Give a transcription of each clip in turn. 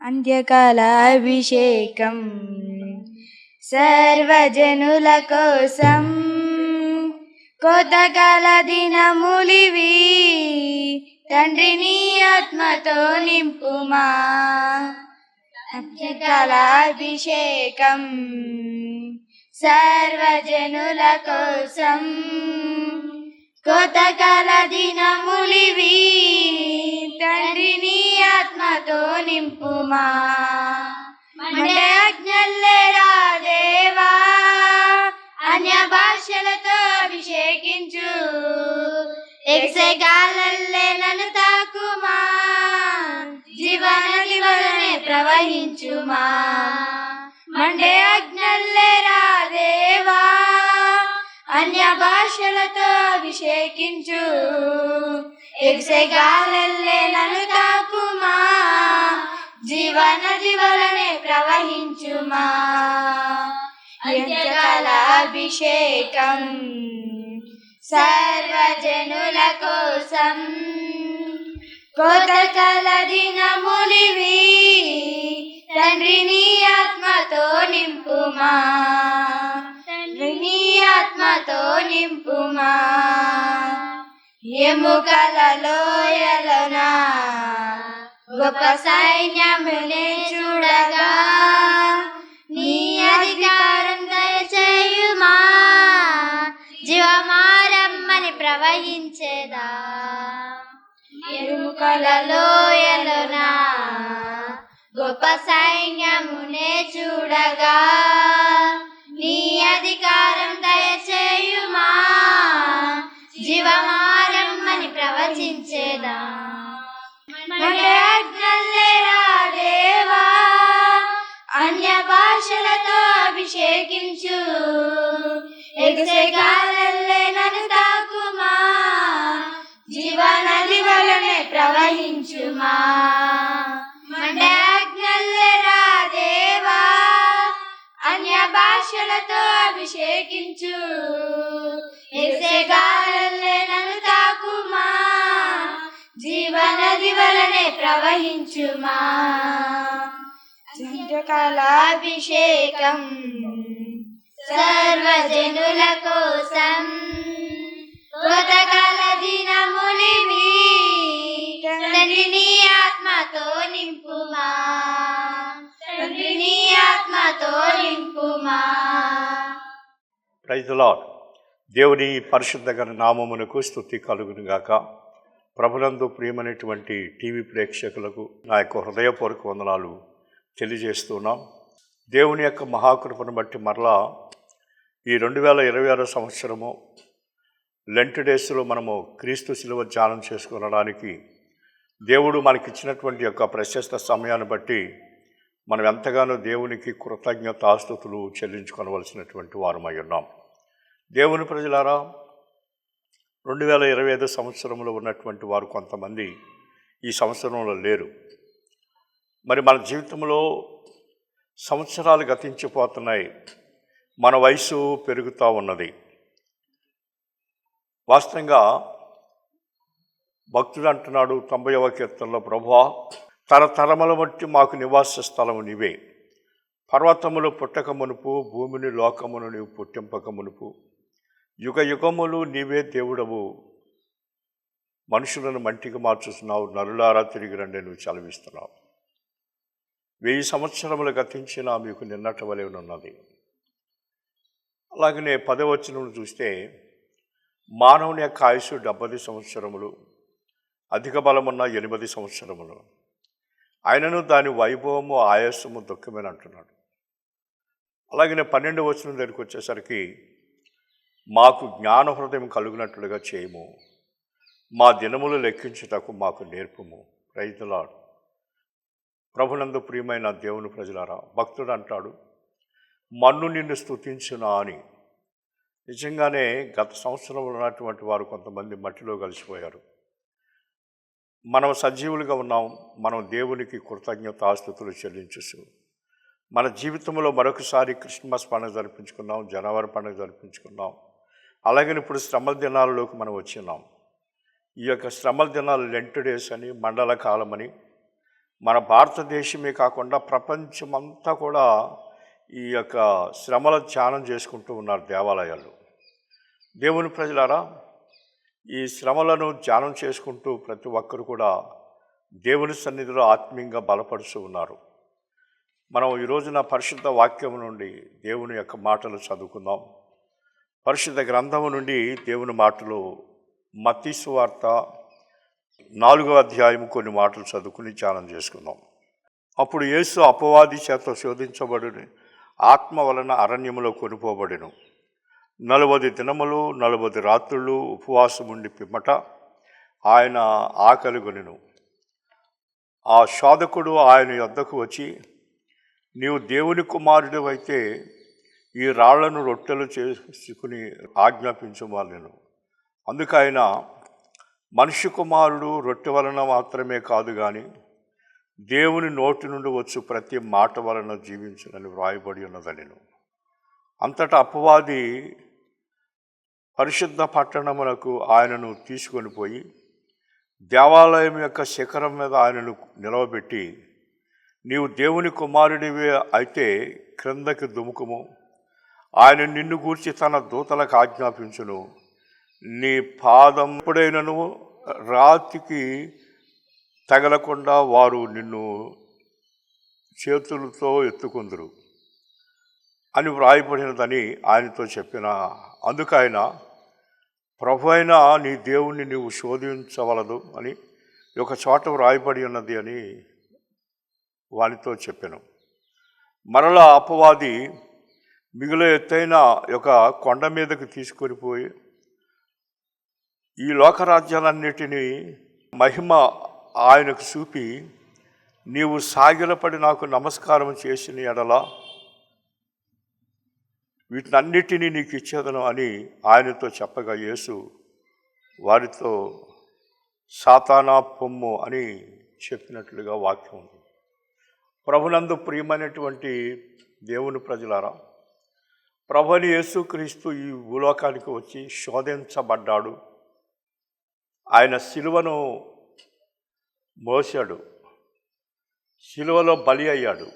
అంత్యకాల అభిషేకం సర్వజనుల కోసం కోతకాల దినములివి తండ్రి నీ ఆత్మతో నింపుమా. అంత్యకాల అభిషేకం సర్వజనుల కోసం కోతకాల దినములివి తండ్రి నీ ఆత్మతో నింపుమా. మండే అజ్ఞల్లేరా దేవా అన్య భాషలతో అభిషేకించు ఎక్సెగాలల్లే నన్ను తాకుమా జీవనది వలనే ప్రవహించుమా. మండే అజ్ఞల్లేరా దేవా అన్య భాషలతో అభిషేకించు ఎక్సెగాలల్లే నన్ను తాకుమా జీవనది వలనే ప్రవహించుమా. అంత్యకాల అభిషేకం సర్వజనుల కోసం కోతకాల దినములివి తండ్రి నీ ఆత్మతో నింపుమా. తండ్రి నీ ఆత్మతో నింపుమా. ఎముకల లోయలోనా గొప్ప సైన్యమునే చూడగా నీ అధికారం దయచేయుమా జీవమారమ్మని ప్రవహించేదా. ఎముకల లోయలోనా గొప్ప సైన్యమునే చూడగా నీ అధికారం దయచేయుమా జీవమారమ్మని ప్రవచించేదా. మండలేరా దేవా అన్య భాషలతో అభిషేకించు ఎగసెగాలల్లే నన్ను తాకుమా జీవనది వలనే ప్రవహించుమా. మండలేరా దేవా అన్య భాషలతో అభిషేకించు ఎగసెగాలల్లే నన్ను తాకుమా జీవనది వలనే ప్రవహించుమా. అంత్యకాల అభిషేకం సర్వజనుల కోసం కోతకాల దినములివి తండ్రి నీ ఆత్మతో నింపుమా. తండ్రి నీ ఆత్మతో నింపుమా. Praise the lord. దేవుని పరిశుద్ధ నామమునకు స్తుతి కలుగును గాక. ప్రభునందు ప్రియమైనటువంటి టీవీ ప్రేక్షకులకు నా యొక్క హృదయపూర్వక వందనాలు తెలియజేస్తున్నాం. దేవుని యొక్క మహాకృపను బట్టి మరలా ఈ 2026 సంవత్సరము లెంట్ డేస్లో మనము క్రీస్తు శిలువ ధ్యానం చేసుకునడానికి దేవుడు మనకిచ్చినటువంటి యొక్క ప్రశస్త సమయాన్ని బట్టి మనం ఎంతగానో దేవునికి కృతజ్ఞతాస్తుతులు చెల్లించుకొనవలసినటువంటి వారమై ఉన్నాం. దేవుని ప్రజలారా, 2025 సంవత్సరంలో ఉన్నటువంటి వారు కొంతమంది ఈ సంవత్సరంలో లేరు. మరి మన జీవితంలో సంవత్సరాలు గతించిపోతున్నాయి, మన వయసు పెరుగుతూ ఉన్నది. వాస్తవంగా భక్తుడు అంటున్నాడు 90వ కీర్తనలో, ప్రభువా తరతరముల బట్టి మాకు నివాస స్థలము నీవే, పర్వతములు పుట్టక మునుపు భూమిని లోకమును నీవు పుట్టింపక మునుపు యుగ యుగములు నీవే దేవుడవు, మనుషులను మంటికి మార్చుతున్నావు, నరులారా తిరిగి రండి నువ్వు చలవిస్తున్నావు. 1000 సంవత్సరములు గతించినా మీకు నిన్నటి వలె ఉన్నది. అలాగనే 10వ వచనం చూస్తే మానవుని యొక్క ఆయుసు 70 సంవత్సరములు, అధిక బలమున్న 8 సంవత్సరములు, ఆయనను దాని వైభవము ఆయాసము దుఃఖమని అంటున్నాడు. అలాగనే 12వ వచనం దగ్గరికి వచ్చేసరికి మాకు జ్ఞాన హృదయం కలుగునట్లుగా చేయము, మా దినములు లెక్కించుటకు మాకు నేర్పుము. Praise the lord. ప్రభునందు ప్రియమైన దేవుని ప్రజలారా, భక్తుడు అంటాడు మన్ను నిన్ను స్తుతించునా అని. నిజంగానే గత సంవత్సరంలో ఉన్నటువంటి వారు కొంతమంది మట్టిలో కలిసిపోయారు. మనం సజీవులుగా ఉన్నాం. మనం దేవునికి కృతజ్ఞతాస్తుతులు చెల్లించు. మన జీవితంలో మరొకసారి క్రిస్మస్ పండుగ జరిపించుకున్నాం, జనవరి పండుగ జరిపించుకున్నాం. అలాగే ఇప్పుడు శ్రమల దినాలలోకి మనం వచ్చినాం. ఈ యొక్క శ్రమల దినాలు లెంట్ డేస్ అని, మండల కాలం అని, మన భారతదేశమే కాకుండా ప్రపంచమంతా కూడా ఈ యొక్క శ్రమల ధ్యానం చేసుకుంటూ ఉన్నారు దేవాలయాలు. దేవుని ప్రజలారా, ఈ శ్రమలను ధ్యానం చేసుకుంటూ ప్రతి ఒక్కరు కూడా దేవుని సన్నిధిలో ఆత్మీయంగా బలపరుస్తూ ఉన్నారు. మనం ఈ రోజున పరిశుద్ధ వాక్యం నుండి దేవుని యొక్క మాటలు చదువుకుందాం. పరిశుద్ధ గ్రంథము నుండి దేవుని మాటలు మత్తయి సువార్త 4వ అధ్యాయం కొన్ని మాటలు చదువుకుని ధ్యానం చేసుకుందాం. అప్పుడు యేసు అపవాది చేత శోధించబడి ఆత్మ వలన అరణ్యములో కొనిపోబడెను. 40 దినములు 40 రాత్రులు ఉపవాసం ఉండి పిమ్మట ఆయన ఆకలి కొనెను. ఆ శోధకుడు ఆయన యొద్దకు వచ్చి, నీవు దేవుని కుమారుడు అయితే ఈ రాళ్లను రొట్టెలు చేసుకుని ఆజ్ఞాపించమనెను. అందుకు ఆయన, మనిషి కుమారుడు రొట్టె వలన మాత్రమే కాదు కానీ దేవుని నోటి నుండి వచ్చు ప్రతి మాట వలన జీవించునని వ్రాయబడి ఉన్నదనెను. అంతటా అపవాది పరిశుద్ధ పట్టణమునకు ఆయనను తీసుకొని పోయి దేవాలయం యొక్క శిఖరం మీద ఆయనను నిలవబెట్టి, నీవు దేవుని కుమారుడివే అయితే క్రిందకి దుముకుము, ఆయన నిన్ను గూర్చి తన దూతలకు ఆజ్ఞాపించును, నీ పాదం ఎప్పుడైనను రాతికి తగలకుండా వారు నిన్ను చేతులతో ఎత్తుకుందురు అని వ్రాయబడినదని ఆయనతో చెప్పిన. అందుకు ఆయన, ప్రభు అయిన నీ దేవుణ్ణి నీవు శోధించవలదు అని ఒక చోట వ్రాయబడి ఉన్నది అని వానితో చెప్పాను. మరలా అపవాది మిగులు ఎత్తైన ఒక కొండ మీదకు తీసుకొని పోయి ఈ లోకరాజ్యాలన్నిటినీ మహిమ ఆయనకు చూపి, నీవు సాగిలపడి నాకు నమస్కారం చేసిన ఎడల వీటినన్నిటినీ నీకు ఇచ్చేదను అని ఆయనతో చెప్పగా, యేసు వారితో, సాతానా పొమ్ము అని చెప్పినట్లుగా వాక్యం ఉంది. ప్రభునందు ప్రియమైనటువంటి దేవుని ప్రజలారా, ప్రభుని యేసుక్రీస్తు ఈ భూలోకానికి వచ్చి శోధించబడ్డాడు. ఆయన శిలువను మోసాడు, శిలువలో బలి అయ్యాడు.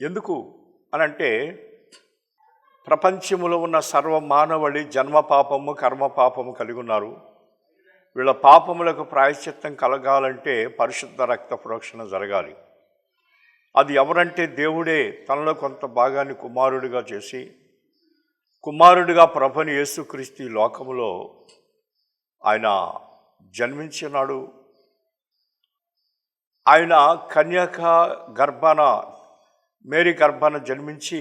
ఎందుకు అనంటే, ప్రపంచంలో ఉన్న సర్వ మానవాళి జన్మ పాపము కర్మ పాపము కలిగి ఉన్నారు. వీళ్ళ పాపములకు ప్రాయశ్చిత్తం కలగాలంటే పరిశుద్ధ రక్త ప్రోక్షణ జరగాలి. అది ఎవరంటే దేవుడే తనలో కొంత భాగాన్ని కుమారుడిగా చేసి, కుమారుడిగా ప్రభుని యేసుక్రీస్తు ఈ లోకములో ఆయన జన్మించినాడు. ఆయన కన్యక గర్భాన, మేరీ గర్భాన జన్మించి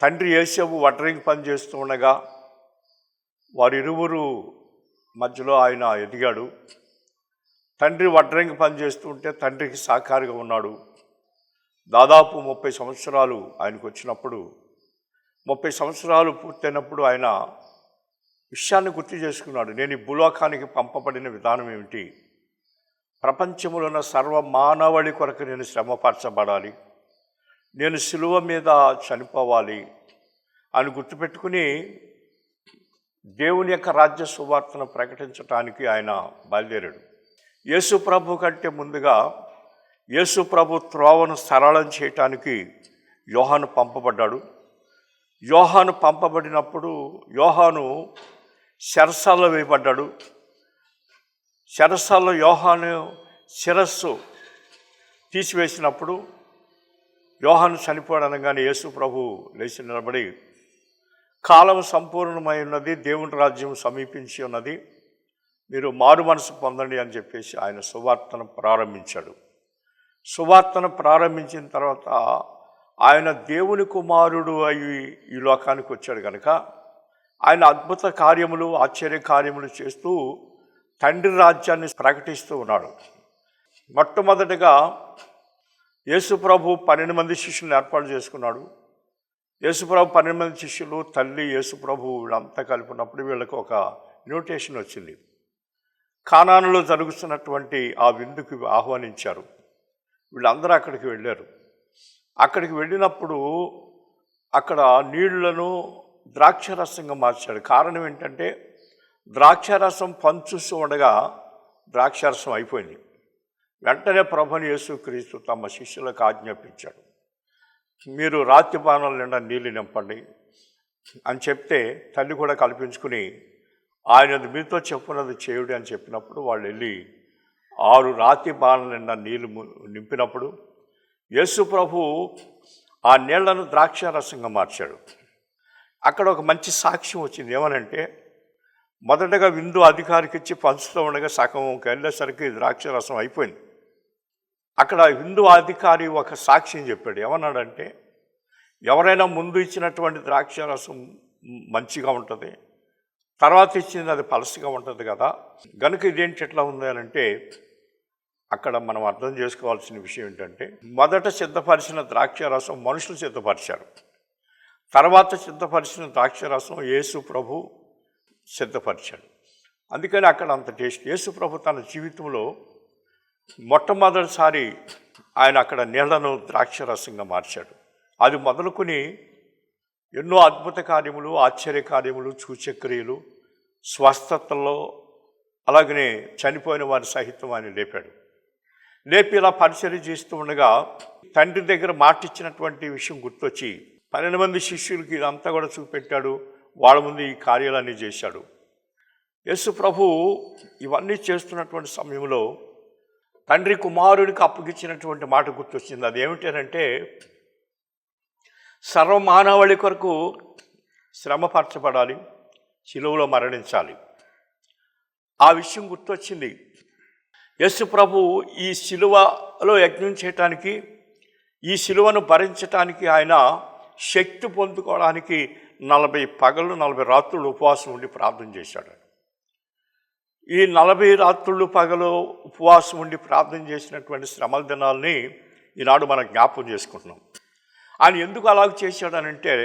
తండ్రి యేసేపు వడ్రంగి పని చేస్తూ ఉండగా వారిరువురు మధ్యలో ఆయన ఎదిగాడు. తండ్రి వడ్రంగి పని చేస్తూ ఉంటే తండ్రికి సహకారిగా ఉన్నాడు. దాదాపు 30 సంవత్సరాలు ఆయనకు వచ్చినప్పుడు, 30 సంవత్సరాలు పూర్తయినప్పుడు ఆయన విషయాన్ని గుర్తు చేసుకున్నాడు. నేను ఈ భూలోకానికి పంపబడిన విధానం ఏమిటి? ప్రపంచంలో ఉన్న సర్వ మానవాళి కొరకు నేను శ్రమపరచబడాలి, నేను శిలువ మీద చనిపోవాలి అని గుర్తుపెట్టుకుని దేవుని యొక్క రాజ్య సువార్తను ప్రకటించడానికి ఆయన బయలుదేరాడు. యేసు ప్రభు కంటే ముందుగా యేసు ప్రభు త్రోవను సరళం చేయటానికి యోహాను పంపబడ్డాడు. యోహాను పంపబడినప్పుడు యోహాను చెరసాలలో వేయబడ్డాడు. చెరసాలలో యోహాను శిరస్సు తీసివేసినప్పుడు యోహాను చనిపోవడనగానే యేసు ప్రభు లేచి నిలబడి, కాలం సంపూర్ణమై ఉన్నది, దేవుని రాజ్యం సమీపించి ఉన్నది, మీరు మారు మనసు పొందండి అని చెప్పేసి ఆయన సువార్తను ప్రారంభించాడు. సువార్తను ప్రారంభించిన తర్వాత ఆయన దేవుని కుమారుడు అయి ఈ లోకానికి వచ్చాడు కనుక ఆయన అద్భుత కార్యములు, ఆశ్చర్య కార్యములు చేస్తూ తండ్రి రాజ్యాన్ని ప్రకటిస్తూ ఉన్నాడు. మొట్టమొదటిగా యేసు ప్రభు 12 మంది శిష్యులను ఏర్పాటు చేసుకున్నాడు. యేసు ప్రభు 12 మంది శిష్యులు, తల్లి, యేసు ప్రభు వీళ్ళంతా కలిపినప్పుడు వీళ్ళకి ఒక ఇన్విటేషన్ వచ్చింది. కానానులో జరుగుతున్నటువంటి ఆ విందుకు ఆహ్వానించారు. వీళ్ళందరూ అక్కడికి వెళ్ళారు. అక్కడికి వెళ్ళినప్పుడు అక్కడ నీళ్లను ద్రాక్షరసంగా మార్చాడు. కారణం ఏంటంటే, ద్రాక్షరసం పంచుస్తూ ఉండగా ద్రాక్షరసం అయిపోయింది. వెంటనే ప్రభుని యేసుక్రీస్తు తమ శిష్యులకు ఆజ్ఞాపించాడు, మీరు రాతి బాణాల నిండా నీళ్ళు నింపండి అని చెప్తే తల్లి కూడా కల్పించుకుని ఆయన మీతో చెప్పున్నది చేయుడి అని చెప్పినప్పుడు వాళ్ళు వెళ్ళి 6 రాతి బాణాల నిండా నీళ్ళు నింపినప్పుడు యేసు ప్రభు ఆ నీళ్లను ద్రాక్షారసంగా మార్చాడు. అక్కడ ఒక మంచి సాక్ష్యం వచ్చింది. ఏమనంటే, మొదటగా విందు అధికారికి ఇచ్చి పంచుతూ ఉండగా సగం వెళ్ళేసరికి ద్రాక్షారసం అయిపోయింది. అక్కడ విందు అధికారి ఒక సాక్ష్యం చెప్పాడు. ఏమన్నాడంటే, ఎవరైనా ముందు ఇచ్చినటువంటి ద్రాక్షారసం మంచిగా ఉంటుంది, తర్వాత ఇచ్చింది అది పలసగా ఉంటుంది కదా, గనుక ఇదేంటి ఎట్లా ఉంది అని అంటే, అక్కడ మనం అర్థం చేసుకోవాల్సిన విషయం ఏంటంటే, మొదట సిద్ధపరిచిన ద్రాక్షారసం మనుషులు సిద్ధపరిచారు, తర్వాత సిద్ధపరిచిన ద్రాక్షారసం యేసు ప్రభు సిద్ధపరిచాడు. అందుకని అక్కడ అంత టేస్ట్. యేసు ప్రభు తన జీవితంలో మొట్టమొదటిసారి ఆయన అక్కడ నీళ్లను ద్రాక్షారసంగా మార్చాడు. అది మొదలుకొని ఎన్నో అద్భుత కార్యములు, ఆశ్చర్య కార్యములు, సూచక్రియలు, స్వస్థతల్లో, అలాగనే చనిపోయిన వారి సహితం ఆయన లేపాడు. లేపి ఇలా పరిచర్య చేస్తూ ఉండగా తండ్రి దగ్గర మాటిచ్చినటువంటి విషయం గుర్తొచ్చి 12 మంది శిష్యులకి ఇదంతా కూడా చూపెట్టాడు. వాళ్ళ ముందు ఈ కార్యాలన్నీ చేశాడు. యేసు ప్రభు ఇవన్నీ చేస్తున్నటువంటి సమయంలో తండ్రి కుమారుడికి అప్పగించినటువంటి మాట గుర్తొచ్చింది. అదేమిటంటే, సర్వమానవాళి కొరకు శ్రమపరచబడాలి, శిలువలో మరణించాలి. ఆ విషయం గుర్తొచ్చింది. యేసు ప్రభు ఈ శిలువలో యజ్ఞం చేయటానికి, ఈ శిలువను భరించటానికి ఆయన శక్తి పొందుకోవడానికి 40 పగళ్ళు 40 రాత్రులు ఉపవాసం ఉండి ప్రార్థన చేశాడు. ఈ 40 రాత్రులు పగలు ఉపవాసం ఉండి ప్రార్థన చేసినటువంటి శ్రమల దినాల్ని ఈనాడు మనం జ్ఞాపకం చేసుకుంటున్నాం. ఆయన ఎందుకు అలాగ చేశాడనంటే,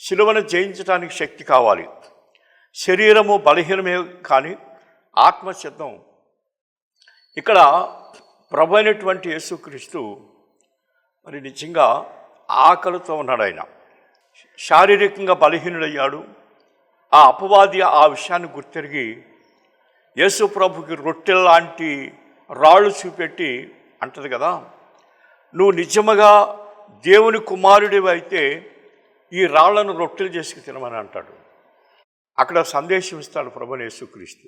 శిలువను జయించడానికి శక్తి కావాలి. శరీరము బలహీనమే కానీ ఆత్మ సిద్ధం. ఇక్కడ ప్రభు అయినటువంటి యేసుక్రీస్తు మరి నిజంగా ఆకలితో ఉన్నాడు. ఆయన శారీరకంగా బలహీనుడయ్యాడు. ఆ అపవాది ఆ విషయాన్ని గుర్తెరిగి యేసు ప్రభుకి రొట్టెల లాంటి రాళ్ళు చూపెట్టి అంటది కదా, నువ్వు నిజముగా దేవుని కుమారుడివి అయితే ఈ రాళ్లను రొట్టెలు చేసుకు తినమని అంటాడు. అక్కడ సందేశం ఇస్తాడు ప్రభువు యేసుక్రీస్తు.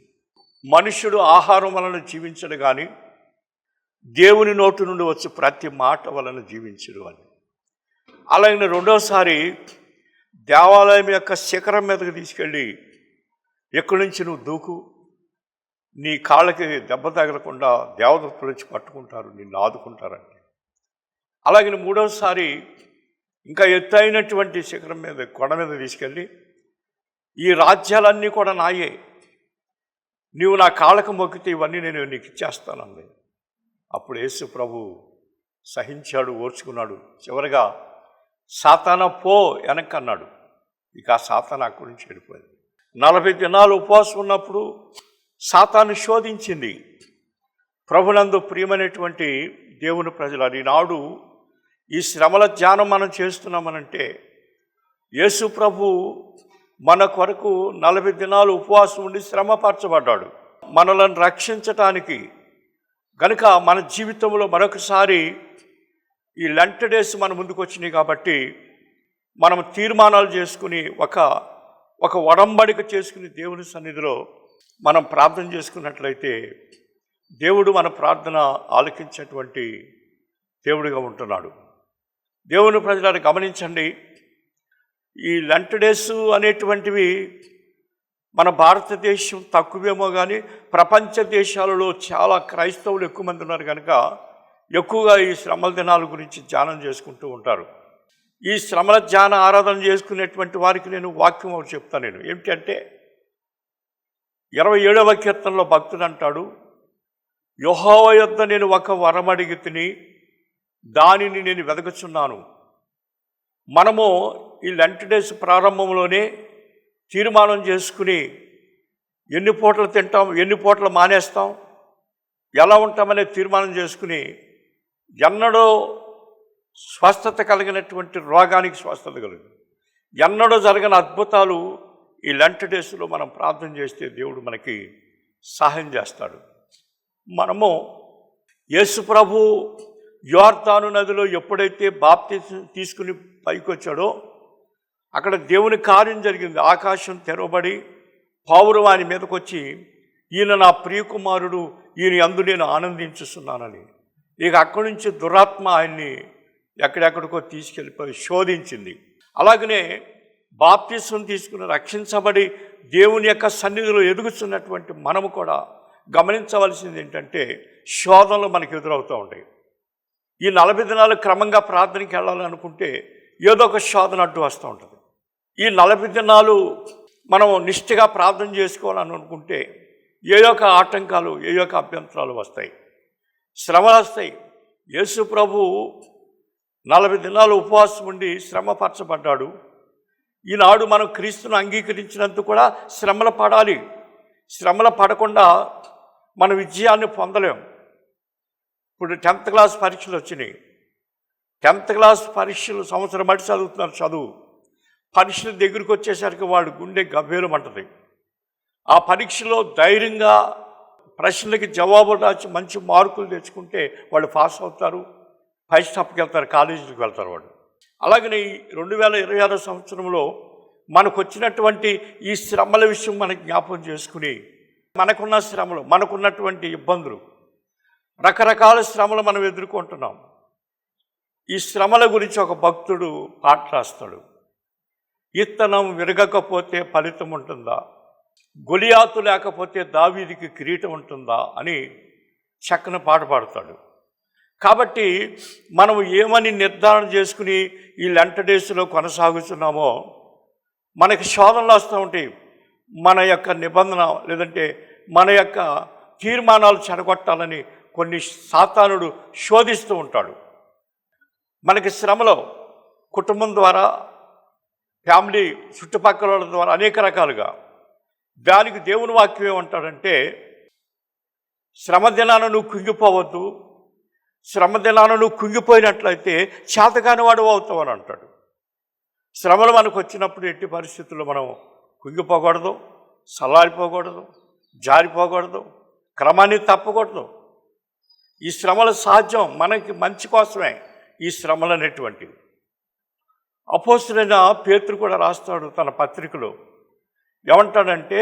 మనుష్యుడు ఆహారం వలన జీవించడు కానీ దేవుని నోటి నుండి వచ్చి ప్రతి మాట వలన జీవించడు అని. అలాగే రెండోసారి దేవాలయం యొక్క శిఖరం మీదకి తీసుకెళ్ళి ఎక్కడి నుంచి నువ్వు దూకు, నీ కాళ్ళకి దెబ్బ తగలకుండా దేవదత్తులు వచ్చి పట్టుకుంటారు, నిన్ను ఆదుకుంటారంటే. అలాగే మూడోసారి ఇంకా ఎత్తైనటువంటి శిఖరం మీద కొండ మీద తీసుకెళ్ళి ఈ రాజ్యాలన్నీ కూడా నాయే, నీవు నా కాళ్ళకు మొక్కితే ఇవన్నీ నేను నీకు ఇచ్చేస్తానంది. అప్పుడు యేసు ప్రభు సహించాడు, ఓర్చుకున్నాడు. చివరిగా సాతానా పో వెనక్కి అన్నాడు. ఇక ఆ సాతాను అక్కడి నుంచి వెళ్ళిపోయింది. 40 దినాలు ఉపవాసం ఉన్నప్పుడు సాతాను శోధించింది. ప్రభునందు ప్రియమైనటువంటి దేవుని ప్రజలు, ఈనాడు ఈ శ్రమల ధ్యానం మనం చేస్తున్నామనంటే యేసు ప్రభు మన కొరకు 40 దినాలు ఉపవాసం ఉండి శ్రమపరచబడ్డాడు మనలను రక్షించటానికి. కనుక మన జీవితంలో మరొకసారి ఈ లెంట్ డేస్ మన ముందుకు వచ్చినాయి కాబట్టి మనం తీర్మానాలు చేసుకుని ఒక ఒడంబడిక చేసుకుని దేవుని సన్నిధిలో మనం ప్రార్థన చేసుకున్నట్లయితే దేవుడు మన ప్రార్థన ఆలకించేటువంటి దేవుడిగా ఉంటున్నాడు. దేవుని ప్రజలను గమనించండి. ఈ లెంట్ డేస్ అనేటువంటివి మన భారతదేశం తక్కువేమో కానీ ప్రపంచ దేశాలలో చాలా క్రైస్తవులు ఎక్కువ మంది ఉన్నారు కనుక ఎక్కువగా ఈ శ్రమల దినాల గురించి ధ్యానం చేసుకుంటూ ఉంటారు. ఈ శ్రమల ధ్యాన ఆరాధన చేసుకునేటువంటి వారికి నేను వాక్యం ఒకటి చెప్తాను. నేను ఏమిటంటే 27వ కీర్తనలో భక్తుడు అంటాడు, యెహోవా యొద్ద నేను ఒక వరం అడిగి తిని దానిని నేను వెదకుచున్నాను. మనము ఈ లెంట్ డేస్ ప్రారంభంలోనే తీర్మానం చేసుకుని ఎన్ని పూటలు తింటాం, ఎన్ని పూటలు మానేస్తాం, ఎలా ఉంటామనే తీర్మానం చేసుకుని ఎన్నడో స్వస్థత కలిగినటువంటి రోగానికి స్వస్థత కలిగింది, ఎన్నడో జరిగిన అద్భుతాలు ఈ లెంట్ డేస్లో మనం ప్రార్థన చేస్తే దేవుడు మనకి సహాయం చేస్తాడు. మనము యేసు ప్రభు యోర్దాను నదిలో ఎప్పుడైతే బాప్తిసం తీసుకుని పైకి వచ్చాడో అక్కడ దేవుని కార్యం జరిగింది. ఆకాశం తెరవబడి పావురం ఆయన మీదకి వచ్చి, ఈయన నా ప్రియకుమారుడు, ఈయన యందు నేను ఆనందించుస్తున్నానని. ఇక అక్కడి నుంచి దురాత్మ ఆయన్ని ఎక్కడెక్కడికో తీసుకెళ్ళిపోయి శోధించింది. అలాగనే బాప్తిసం తీసుకుని రక్షించబడి దేవుని యొక్క సన్నిధిలో ఎదుగుతున్నటువంటి మనము కూడా గమనించవలసింది ఏంటంటే, శోధనలు మనకు ఎదురవుతూ ఉంటాయి. ఈ 40 దినాలు క్రమంగా ప్రార్థనకి వెళ్ళాలనుకుంటే ఏదో ఒక శోధన అడ్డు వస్తూ ఉంటుంది. ఈ 40 దినాలు మనం నిష్ఠగా ప్రార్థన చేసుకోవాలని అనుకుంటే ఏదో ఒక ఆటంకాలు, ఏదో ఒక అభ్యంతరాలు వస్తాయి, శ్రమలు వస్తాయి. యేసు ప్రభు 40 దినాలు ఉపవాసం ఉండి శ్రమపరచబడ్డాడు. ఈనాడు మనం క్రీస్తును అంగీకరించినందుకు కూడా శ్రమలు పడాలి. శ్రమలు పడకుండా మన విజయాన్ని పొందలేం. ఇప్పుడు 10th క్లాస్ పరీక్షలు వచ్చినాయి. 10th క్లాస్ పరీక్షలు సంవత్సరం బట్టి చదువుతున్నారు. చదువు పరీక్షల దగ్గరికి వచ్చేసరికి వాడు గుండె గభీరమంటది. ఆ పరీక్షలో ధైర్యంగా ప్రశ్నలకి జవాబులు రాసి మంచి మార్కులు తెచ్చుకుంటే వాళ్ళు పాస్ అవుతారు, పై స్టాప్కి వెళ్తారు, కాలేజీకి వెళ్తారు వాళ్ళు. అలాగనే 2026 సంవత్సరంలో మనకు వచ్చినటువంటి ఈ శ్రమల విషయం మనకు జ్ఞాపకం చేసుకుని, మనకున్న శ్రమలు, మనకున్నటువంటి ఇబ్బందులు, రకరకాల శ్రమలు మనం ఎదుర్కొంటున్నాం. ఈ శ్రమల గురించి ఒక భక్తుడు పాట రాస్తాడు. ఇత్తనం విరగకపోతే ఫలితం ఉంటుందా, గొలియాతు లేకపోతే దావీదికి కిరీటం ఉంటుందా అని చక్కని పాట పాడతాడు. కాబట్టి మనం ఏమని నిర్ధారణ చేసుకుని ఈ లెంట డేస్లో కొనసాగుతున్నామో మనకి శోధనలు వస్తూ ఉంటాయి. మన యొక్క నిబంధన లేదంటే మన యొక్క తీర్మానాలు చెడగొట్టాలని కొన్ని సాతానుడు శోధిస్తూ ఉంటాడు. మనకి శ్రమలో కుటుంబం ద్వారా, ఫ్యామిలీ, చుట్టుపక్కల వాళ్ళ ద్వారా అనేక రకాలుగా. దానికి దేవుని వాక్యం ఏమంటాడంటే, శ్రమ దినాన నువ్వు కుంగిపోవద్దు, శ్రమ దినాన నువ్వు కుంగిపోయినట్లయితే చేతకాని వాడు అవుతావు అని అంటాడు. శ్రమలు మనకు వచ్చినప్పుడు ఎట్టి పరిస్థితుల్లో మనం కుంగిపోకూడదు, సల్లారిపోకూడదు, జారిపోకూడదు, క్రమాన్ని తప్పకూడదు. ఈ శ్రమలు సహజం, మనకి మంచి కోసమే ఈ శ్రమలు అనేటువంటివి. అపోస్తలుడైన పేతురు కూడా రాస్తాడు తన పత్రికలో. ఏమంటాడంటే,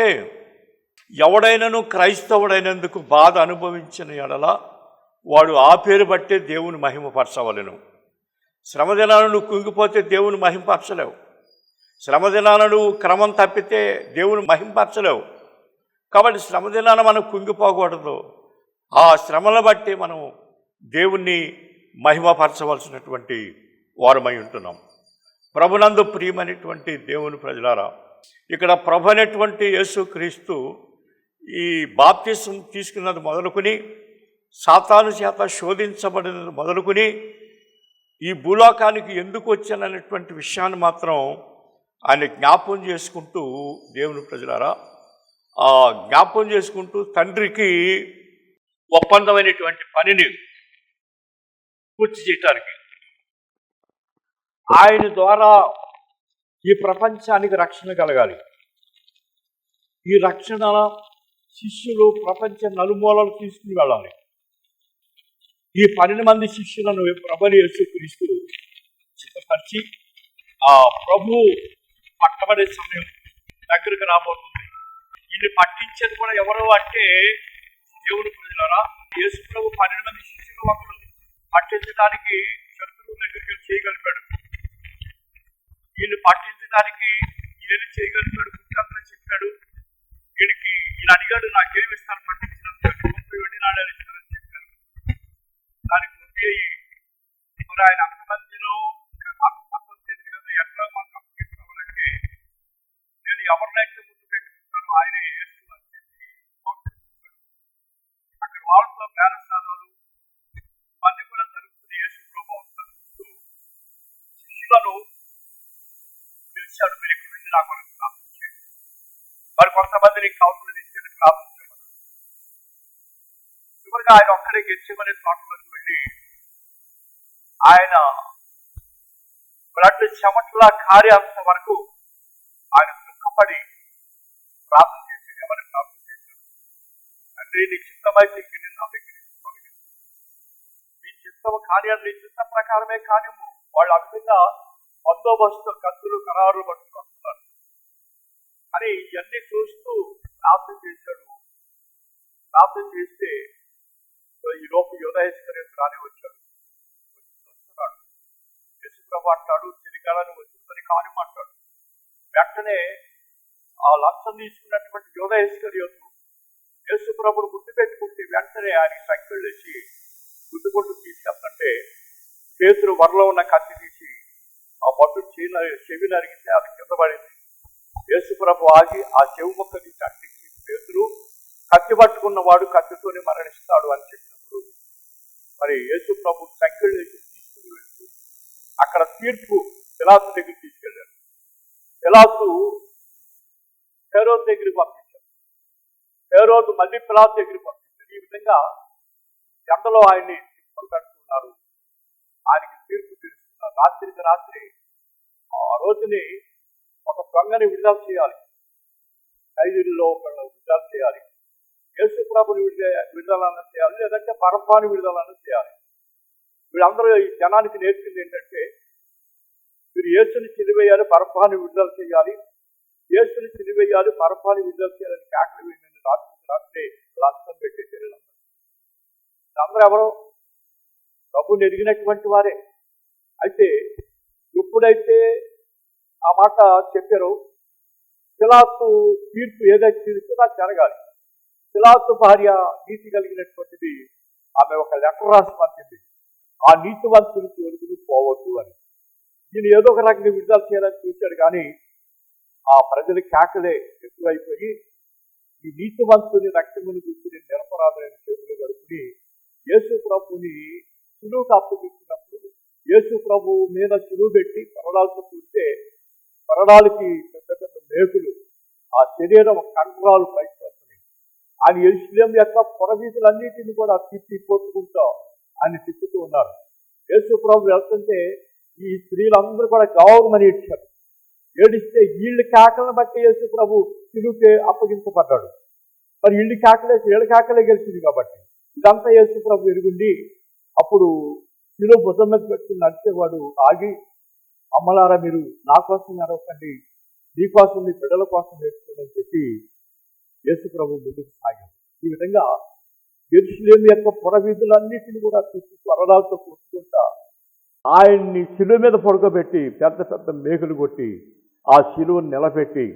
ఎవడైనను క్రైస్తవుడైనందుకు బాధ అనుభవించిన ఎడల వాడు ఆ పేరు బట్టే దేవుని మహిమపరచవలెను. శ్రమదినాలను నువ్వు కుంగిపోతే దేవుని మహిమపరచలేవు. శ్రమదినాలను నువ్వు క్రమం తప్పితే దేవుని మహిమపరచలేవు. కాబట్టి శ్రమదినాన మనం కుంగిపోకూడదు. ఆ శ్రమలను బట్టి మనం దేవుణ్ణి మహిమపరచవలసినటువంటి వారమై ఉంటున్నాం. ప్రభునందు ప్రియమైనటువంటి దేవుని ప్రజలారా, ఇక్కడ ప్రభు అనేటువంటి యేసుక్రీస్తు ఈ బాప్తిసం తీసుకున్నది మొదలుకొని, సాతాను చేత శోధించబడినది మొదలుకొని, ఈ భూలోకానికి ఎందుకు వచ్చాననేటువంటి విషయాన్ని మాత్రం ఆయన జ్ఞాపకం చేసుకుంటూ, దేవుని ప్రజలారా, ఆ జ్ఞాపకం చేసుకుంటూ తండ్రికి ఒప్పందమైనటువంటి పనిని పూర్తి చేయటానికి, ఆయన ద్వారా ఈ ప్రపంచానికి రక్షణ కలగాలి. ఈ రక్షణ శిష్యులు ప్రపంచ నలుమూలలు తీసుకుని వెళ్ళాలి. ఈ 12 మంది శిష్యులను ప్రభుని యేసుక్రీస్తు సిద్ధపరిచి, ఆ ప్రభు పట్టబడే సమయం దగ్గరకు రాబోతుంది. వీళ్ళు పట్టించేది కూడా ఎవరు అంటే దేవుని ప్రజలారా, యేసు ప్రభు 12 మంది శిష్యులు ఒకరు పట్టించడానికి శత్రువుల దగ్గరికి చేయగలిగాడు. వీళ్ళు పట్టించడానికి ఈయన చేయగలిగాడు. ముఖ్యంగా చెప్పాడు, వీడికి ఈయన అడిగాడు, నాకేమి ఇస్తాను పట్టించినందుకు, 30 వెండి నాణేలు ఇస్తారని చెప్పారు. దానికి ముందే మరి ఆయన అంతమందిలో అర్థం చేసి కదా, ఎట్లా మాకు అప్పగిస్తామంటే, నేను ఎవరినైతే ముందు పెట్టుకుంటానో ఆయన యేసు అని చెప్పి అక్కడ వాళ్ళతో బేరసారాలు ఇవన్నీ కూడా జరుగుతుంది. యేసు ప్రభు వస్తారు. శిష్యులను పిలిచాడు, మీరు ఇక్కడ నుండి నా కొరకు ప్రార్థన చేయండి. మరి కొంతమందిని కౌన్సిల్ తీసుకెళ్ళి ప్రార్థన చేయమన్నారు. చివరిగా ఆయన ఒక్కడే గెలిచేమనే తోటలోకి వెళ్ళి ఆయన బ్లడ్ చెమట్లా కార్యాంత వరకు ఆయన దుఃఖపడి ప్రార్థన చేశాడు. ఎవరిని ప్రార్థన చేశాడు? అంటే నీ చిత్తమైతే గిన్నె నా దగ్గర ఉచితం కాని అని చిత్త ప్రకారమే కానిము. వాళ్ళు ఆ విధంగా బందోబస్తు కత్తులు కరారులు పట్టుకుని వస్తున్నారు. అని ఇవన్నీ చూస్తూ ప్రార్థన చేశాడు. ప్రార్థన చేస్తే ఈ లోపు యోధాయిస్కర్యత రాని వచ్చాడు. వస్తున్నాడు. యేసుప్రభు అంటాడు, చెలికాలని వచ్చిందని కానిమంటాడు. వెంటనే ఆ లంచం తీసుకున్నటువంటి యోధాయిస్కర్యత యేసుప్రభుని ముద్దు పెట్టుకుంటే వెంటనే ఆయనకి సంఖ్యలు వేసి గుద్దు కొట్టు తీసుకెళ్తుంటే చేతులు వరలో ఉన్న కత్తి తీసి ఆ బొట్టు చెవి నరిగితే అది కింద పడింది. యేసుప్రభు ఆగి ఆ చెవి మొక్క తీసి అంటించి చేతులు కత్తి పట్టుకున్నవాడు కత్తితోనే మరణిస్తాడు అని చెప్పినప్పుడు మరి యేసుప్రభు సంఖ్యలు వేసి తీసుకుని వెళ్తూ అక్కడ తీర్పు పిలాతు దగ్గరికి తీసుకెళ్ళాడు. పిలాతు హేరోదు దగ్గరికి పంపించాడు. హేరోదు మళ్ళీ పిలాతు దగ్గరికి పంపించాడు. ఈ విధంగా ఎండలో ఆయన్ని కట్టుకున్నారు. ఆయనకి తీర్పు తీరుస్తున్నారు. రాత్రికి రాత్రి ఆ రోజుని ఒక దొంగని విడుదల చేయాలి, ఖైదీల్లో ఒకళ్ళు విడుదల చేయాలి, యేసుప్రభుని విడుదలన్న చేయాలి, లేదంటే బరబ్బాని విడుదలన్న చేయాలి. వీళ్ళందరూ ఈ జనానికి నేర్పింది ఏంటంటే మీరు యేసుని చిలివేయాలి, బరబ్బాని విడుదల చేయాలి, యేసుని చిలివేయాలి, బరబ్బాని విడుదల చేయాలని కేకలు వీళ్ళని రాత్రికి రాత్రి లంచం పెట్టేసారు. అందరూ ఎవరో ప్రభుని ఎదిగినటువంటి వారే. అయితే ఎప్పుడైతే ఆ మాట చెప్పారో పిలాతు తీర్పు ఏదైతే తీర్చో నాకు జరగాలి. పిలాతు భార్య నీతి కలిగినటువంటిది, ఆమె ఒక లెటర్ రాసి పంపింది, ఆ నీతివంతుని జోలికి పోవద్దు అని. ఈయన ఏదో ఒక రకంగా విడుదల చేయాలని చూశాడు. కానీ ఆ ప్రజల కేకలే ఎక్కువైపోయి ఈ నీతివంతుని రక్తముని గుర్తుని నిరపరాధులైన చేతులు గడుపుని యేసుప్రభుని సులువుకు అప్పగించినప్పుడు యేసుప్రభు మీద సులువు పెట్టి కొరడాలతో కూడితే కొరడాలకి పెద్ద పెద్ద మేకులు ఆ శరీరం కండరాలు పైకి వస్తున్నాయి. ఆయన యెరూషలేం యొక్క పొరవీధులన్నిటిని కూడా తిప్పి కొట్టుకుంటూ ఆయన తిప్పుతూ ఉన్నారు. యేసుప్రభు వెళ్తుంటే ఈ స్త్రీలందరూ కూడా గౌరవమని ఏడ్చారు. ఏడిస్తే వీళ్ళ కేకలను బట్టి యేసుప్రభు సులువుకే అప్పగించబడ్డాడు. మరి వీళ్ళ కేకలేసి వీళ్ళ కేకలే గెలిచింది కాబట్టి ఇదంతా యేసుప్రభు ఎరుగుండి అప్పుడు శిలువ భుజం మీద పెట్టుకుని నడిచేవాడు ఆగి, అమ్మలారా మీరు నా కోసం నడవకండి, నీ కోసం మీ బిడ్డల కోసం నేర్చుకోండి అని చెప్పి యేసుప్రభు ముందుకు సాగాడు. ఈ విధంగా యెరూషలేము యొక్క పురవీధులన్నిటిని కూడా తీసి కొరడాలతో కొట్టుకుంటా ఆయన్ని శిలువ మీద పడుకోబెట్టి పెద్ద పెద్ద మేకులు కొట్టి ఆ శిలువను నిలబెట్టి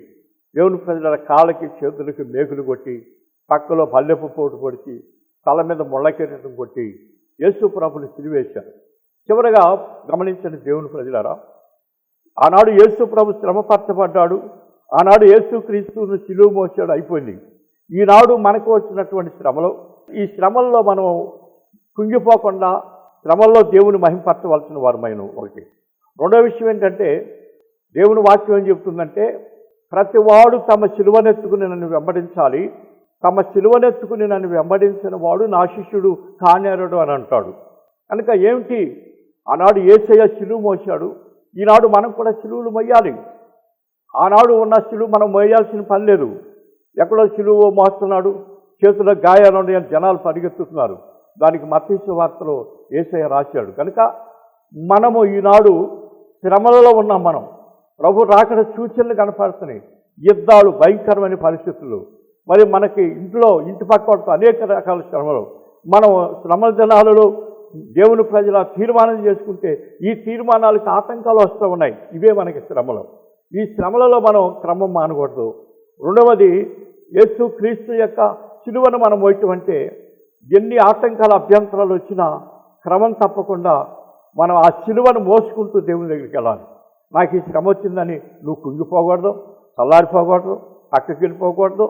దేవుని ప్రజల కాళ్ళకి చేతులకి మేకులు కొట్టి పక్కలో పల్లెపు పోటు పొడిచి తల మీద ముళ్ళకిరీటం కొట్టి యేసుప్రభుని సిలువేశారు. చివరగా గమనించండి దేవుని ప్రజలారా, ఆనాడు యేసుప్రభు శ్రమపరచబడ్డాడు, ఆనాడు యేసుక్రీస్తును సిలువ మోసాడు, అయిపోయింది. ఈనాడు మనకు వచ్చినటువంటి శ్రమలు, ఈ శ్రమల్లో మనం కుంగిపోకుండా శ్రమల్లో దేవుని మహింపరచవలసిన వారమైన ఒకటి. రెండో విషయం ఏంటంటే దేవుని వాక్యం ఏం చెప్తుందంటే ప్రతివాడు తమ సిలువనెత్తుకుని నన్ను వెంబడించాలి, తమ సిలువనెత్తుకుని నన్ను వెంబడించిన వాడు నా శిష్యుడు కానేరడు అని అంటాడు. కనుక ఏమిటి, ఆనాడు యేసయ్య సిలువ మోసాడు, ఈనాడు మనం కూడా సిలువలు మొయ్యాలి. ఆనాడు ఉన్న సిలువ మనం మోయాల్సిన పని లేదు. ఎక్కడో సిలువ మోస్తున్నాడు, చేతుల గాయాలు ఉన్నాయని జనాలు పరిగెత్తుతున్నారు. దానికి మత్తయి సువార్తలో యేసయ్య రాశాడు. కనుక మనము ఈనాడు శ్రమలలో ఉన్నాం. మనం ప్రభు రాకడ సూచనలు కనపడుతున్నాయి, యుద్ధాలు, భయంకరమైన పరిస్థితులు. మరి మనకి ఇంటి పక్క అనేక రకాల శ్రమలు. మనం శ్రమల దినాలలో దేవుని ప్రజల తీర్మానం చేసుకుంటే ఈ తీర్మానాలకు ఆటంకాలు వస్తూ ఉన్నాయి. ఇవే మనకి శ్రమలు. ఈ శ్రమలలో మనం క్రమం మానకూడదు. రెండవది, యేసు క్రీస్తు యొక్క సిలువను మనం మోయటం అంటే ఎన్ని ఆటంకాల అభ్యంతరాలు వచ్చినా క్రమం తప్పకుండా మనం ఆ సిలువను మోసుకుంటూ దేవుని దగ్గరికి వెళ్ళాలి. నాకు ఈ శ్రమ వచ్చిందని నువ్వు కుంగిపోకూడదు, చల్లారిపోకూడదు, పక్కకి వెళ్ళిపోకూడదు.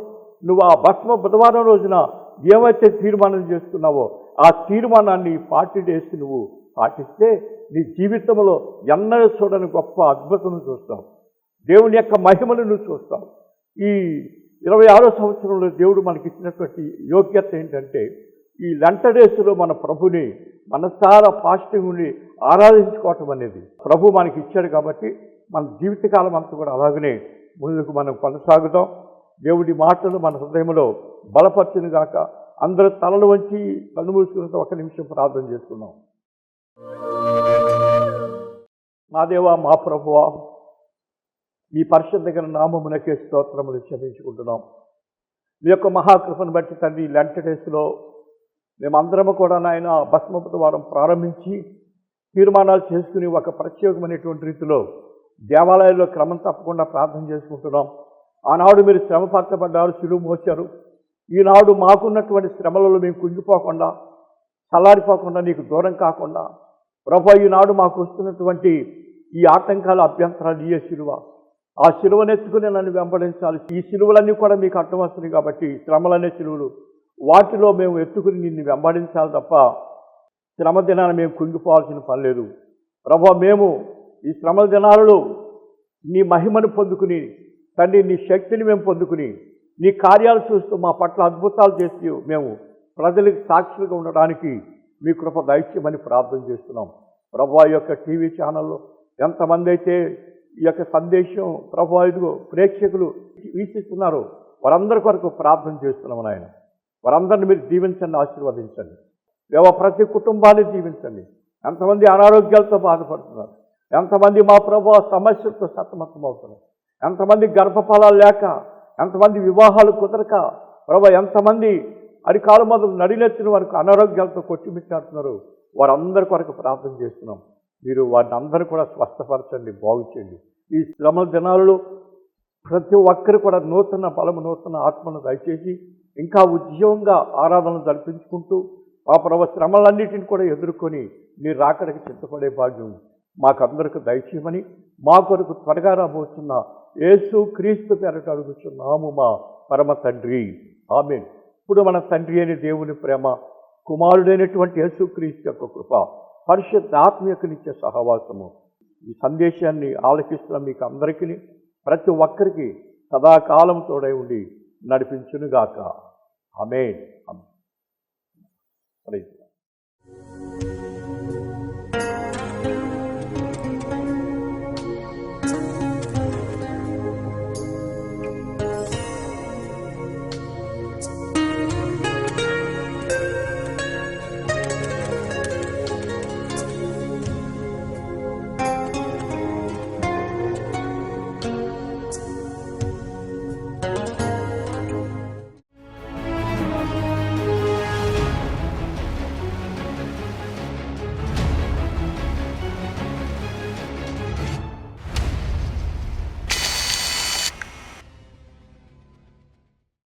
నువ్వు ఆ భస్మ బుధవారం రోజున ఏమైతే తీర్మానం చేసుకున్నావో ఆ తీర్మానాన్ని 40 days నువ్వు పాటిస్తే నీ జీవితంలో ఎన్నడూ చూడని గొప్ప అద్భుతం చూస్తావు. దేవుని యొక్క మహిమను నువ్వు చూస్తావు. ఈ 26వ సంవత్సరంలో దేవుడు మనకి ఇచ్చినటువంటి యోగ్యత ఏంటంటే ఈ లెంట డేస్లో మన ప్రభుని మనసారా ఫాస్టింగ్ ఉండి ఆరాధించుకోవటం అనేది ప్రభు మనకి ఇచ్చాడు. కాబట్టి మన జీవితకాలం అంతా కూడా అలాగనే ముందుకు మనం కొనసాగుతాం. దేవుడి మాటలు మన హృదయంలో బలపరచును గాక. అందరూ తలలు వంచి కన్ను మూసుకున్న 1 నిమిషం ప్రార్థన చేసుకున్నాం. మా దేవా, మా ప్రభువా, మీ పరిశుద్ధమైన నామమునకే స్తోత్రములు చెల్లించుకుంటున్నాం. మీ యొక్క మహాకృపను బట్టి తండ్రి, లెంట్ డేస్లో మేమందరము కూడా నాయన భస్మపు వారం ప్రారంభించి తీర్మానాలు చేసుకుని ఒక ప్రత్యేకమైనటువంటి రీతిలో దేవాలయాల్లో క్రమం తప్పకుండా ప్రార్థన చేసుకుంటున్నాం. ఆనాడు మీరు శ్రమ పట్టబడ్డారు, సిలువ మోశారు. ఈనాడు మాకున్నటువంటి శ్రమలలో మేము కుంగిపోకుండా, చల్లారిపోకుండా, నీకు దూరం కాకుండా ప్రభు, ఈనాడు మాకు వస్తున్నటువంటి ఈ ఆటంకాల అభ్యంతరాలు ఇయే సిలువ. ఆ సిలువనెత్తుకుని నన్ను వెంబడించాలి. ఈ సిలువలన్నీ కూడా మీకు అర్థం వస్తున్నాయి కాబట్టి శ్రమలనే సిలువలు, వాటిలో మేము ఎత్తుకుని నిన్ను వెంబడించాలి తప్ప శ్రమ దినాన్ని మేము కుంగిపోవాల్సిన పని లేదు. ప్రభు, మేము ఈ శ్రమల దినాలలో నీ మహిమను పొందుకుని తండ్రి, నీ శక్తిని మేము పొందుకుని నీ కార్యాలు చూస్తూ మా పట్ల అద్భుతాలు చేసి మేము ప్రజలకు సాక్షులుగా ఉండడానికి మీ కృప దైత్యమని ప్రార్థన చేస్తున్నాం. ప్రభు, ఈ యొక్క టీవీ ఛానల్లో ఎంతమంది అయితే ఈ యొక్క సందేశం ప్రభు ఇదిగో ప్రేక్షకులు వీక్షిస్తున్నారో వారందరి కొరకు ప్రార్థన చేస్తున్నాం నాయన. వారందరిని మీరు దీవించండి, ఆశీర్వదించండి. ప్రతి కుటుంబాన్ని దీవించండి. ఎంతమంది అనారోగ్యాలతో బాధపడుతున్నారు, ఎంతమంది మా ప్రభు సమస్యలతో సతమతమవుతున్నారు, ఎంతమంది గర్భఫలాలు లేక, ఎంతమంది వివాహాలు కుదరక ప్రభు, ఎంతమంది అరికాలు మొదలు నడినెత్తిన వరకు అనారోగ్యాలతో కొట్టిమిట్టాడుతున్నారు. వారందరి కొరకు ప్రార్థన చేస్తున్నాం. మీరు వారిని అందరూ కూడా స్వస్థపరచండి, బాగు చేయండి. ఈ శ్రమల దినాలలో ప్రతి ఒక్కరు కూడా నూతన బలము, నూతన ఆత్మను దయచేసి ఇంకా ఉద్యోగంగా ఆరాధనలు జరిపించుకుంటూ మా ప్రభు శ్రమలన్నిటిని కూడా ఎదుర్కొని మీరు రాకడికి సిద్ధపడే భాగ్యం మాకందరికి దయచేయమని మా కొరకు త్వరగా రాబోతున్న యేసు క్రీస్తు పేరట అడుగుచున్నాము మా పరమ తండ్రి, ఆమేన్. ఇప్పుడు మన తండ్రి అయిన దేవుని ప్రేమ, కుమారుడైనటువంటి యేసు క్రీస్తు యొక్క కృప, పరిశుద్ధ ఆత్మీయకనిచ్చే సహవాసము ఈ సందేశాన్ని ఆలకిస్తున్న మీకు అందరికీ, ప్రతి ఒక్కరికి సదాకాలం తోడై ఉండి నడిపించునుగాక. ఆమేన్. ఆమేన్.